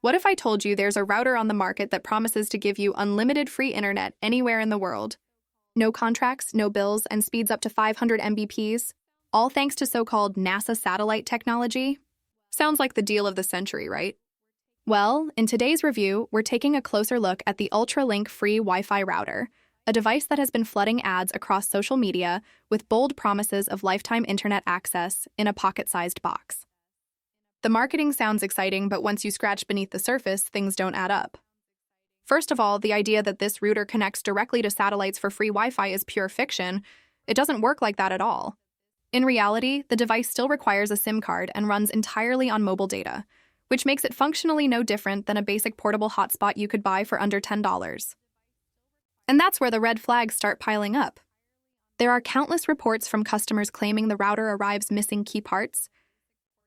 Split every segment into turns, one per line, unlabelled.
What if I told you there's a router on the market that promises to give you unlimited free internet anywhere in the world? No contracts, no bills, and speeds up to 500 Mbps, all thanks to so-called NASA satellite technology? Sounds like the deal of the century, right? Well, in today's review, we're taking a closer look at the Ultralink free Wi-Fi router, a device that has been flooding ads across social media with bold promises of lifetime internet access in a pocket-sized box. The marketing sounds exciting, but once you scratch beneath the surface, things don't add up. First of all, the idea that this router connects directly to satellites for free Wi-Fi is pure fiction. It doesn't work like that at all. In reality, the device still requires a SIM card and runs entirely on mobile data, which makes it functionally no different than a basic portable hotspot you could buy for under $10. And that's where the red flags start piling up. There are countless reports from customers claiming the router arrives missing key parts.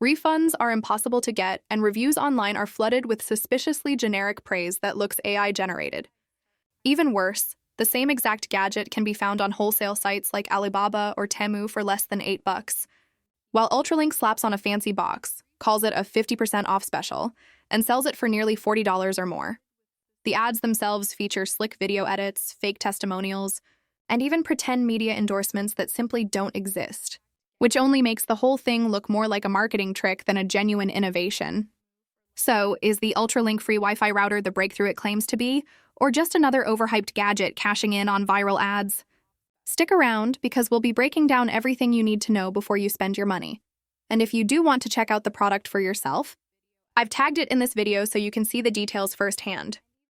Refunds are impossible to get, and reviews online are flooded with suspiciously generic praise that looks AI-generated. Even worse, the same exact gadget can be found on wholesale sites like Alibaba or Temu for less than $8, while Ultralink slaps on a fancy box, calls it a 50% off special, and sells it for nearly $40 or more. The ads themselves feature slick video edits, fake testimonials, and even pretend media endorsements that simply don't exist, which only makes the whole thing look more like a marketing trick than a genuine innovation. So, is the Ultralink free Wi-Fi router the breakthrough it claims to be, or just another overhyped gadget cashing in on viral ads? Stick around, because we'll be breaking down everything you need to know before you spend your money. And if you do want to check out the product for yourself, I've tagged it in this video so you can see the details firsthand.